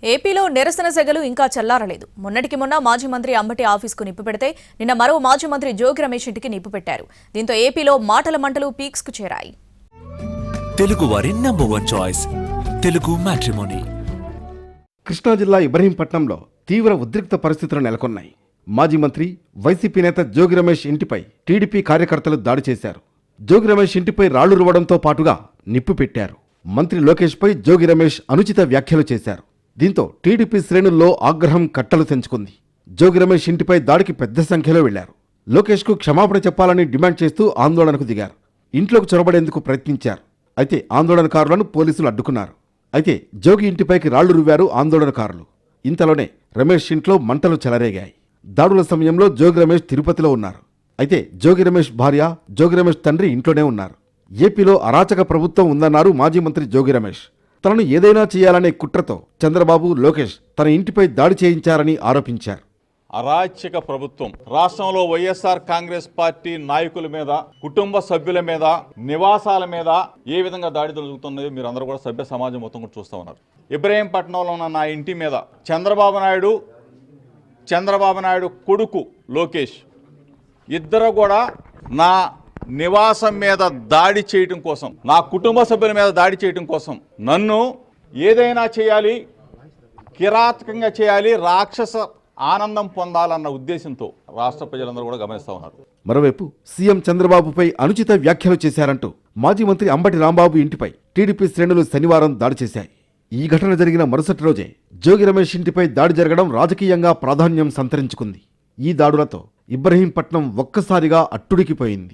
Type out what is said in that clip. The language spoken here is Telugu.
ఏపీలో నిరసన సెగలు ఇంకా చల్లారలేదు. మొన్నటికి మొన్న మాజీ మంత్రి అంబటి ఆఫీస్కు నిప్పు పెడితే నిన్న మరో మాజీ మంత్రి జోగి రమేష్ ఇంటికి నిప్పు పెట్టారు. దీంతో ఏపీలో మాటల మంటలు పీక్స్కు చేరాయి. తెలుగువారి number 1 choice Telugu matrimony. Krishna జిల్లా ఇబ్రహీంపట్నంలో తీవ్ర ఉద్రిక్త పరిస్థితులు నెలకొన్నాయి. మాజీ మంత్రి వైసీపీ నేత జోగి రమేష్ ఇంటిపై టీడీపీ కార్యకర్తలు దాడి చేశారు. జోగి రమేష్ ఇంటిపై రాళ్లు రువ్వడంతో పాటుగా నిప్పు పెట్టారు. మంత్రి లోకేష్పై జోగి రమేష్ అనుచిత వ్యాఖ్యలు చేశారు. దీంతో టీడీపీ శ్రేణుల్లో ఆగ్రహం కట్టలు తెంచుకుంది. జోగి రమేష్ ఇంటిపై దాడికి పెద్ద సంఖ్యలో వెళ్లారు. లోకేష్కు క్షమాపణ చెప్పాలని డిమాండ్ చేస్తూ ఆందోళనకు దిగారు. ఇంట్లోకి చొరబడేందుకు ప్రయత్నించారు. అయితే ఆందోళనకారులను పోలీసులు అడ్డుకున్నారు. అయితే జోగి ఇంటిపైకి రాళ్లు రువ్వారు ఆందోళనకారులు. ఇంతలోనే రమేష్ ఇంట్లో మంటలు చెలరేగాయి. దాడుల సమయంలో జోగి రమేష్ తిరుపతిలో ఉన్నారు. అయితే జోగి రమేష్ భార్య, జోగి రమేష్ తండ్రి ఇంట్లోనే ఉన్నారు. ఏపీలో అరాచక ప్రభుత్వం ఉందన్నారు మాజీ మంత్రి జోగి రమేష్. తనను ఏదైనా చేయాలనే కుట్రతో చంద్రబాబు, లోకేష్ తన ఇంటిపై దాడి చేయించారని ఆరోపించారు. అరాచక ప్రభుత్వం రాష్ట్రంలో వైఎస్ఆర్ కాంగ్రెస్ పార్టీ నాయకుల మీద, కుటుంబ సభ్యుల మీద, నివాసాల మీద ఏ విధంగా దాడి జరుగుతున్నాయో మీరు అందరూ కూడా సభ్య సమాజం మొత్తం కూడా చూస్తూ ఉన్నారు. ఇబ్రహీంపట్నంలో ఉన్న నా ఇంటి మీద చంద్రబాబు నాయుడు కొడుకు లోకేష్ ఇద్దరు కూడా నా నివాసం మీద దాడి చేయటం కోసం, నా కుటుంబ సభ్యుల మీద దాడి చేయటం కోసం, నన్ను ఏదైనా చేయాలి, కిరాతకంగా చేయాలి, రాక్షస ఆనందం పొందాలన్న ఉద్దేశంతో రాష్ట్ర ప్రజలందరూ కూడా గమనిస్తూ ఉన్నారు. మరోవైపు సీఎం చంద్రబాబుపై అనుచిత వ్యాఖ్యలు చేశారంటూ మాజీ మంత్రి అంబటి రాంబాబు ఇంటిపై టీడీపీ శ్రేణులు శనివారం దాడి చేశాయి. ఈ ఘటన జరిగిన మరుసటి రోజే జోగి రమేష్ ఇంటిపై దాడి జరగడం రాజకీయంగా ప్రాధాన్యం సంతరించుకుంది. ఈ దాడులతో ఇబ్రహీంపట్నం ఒక్కసారిగా అట్టుడికిపోయింది.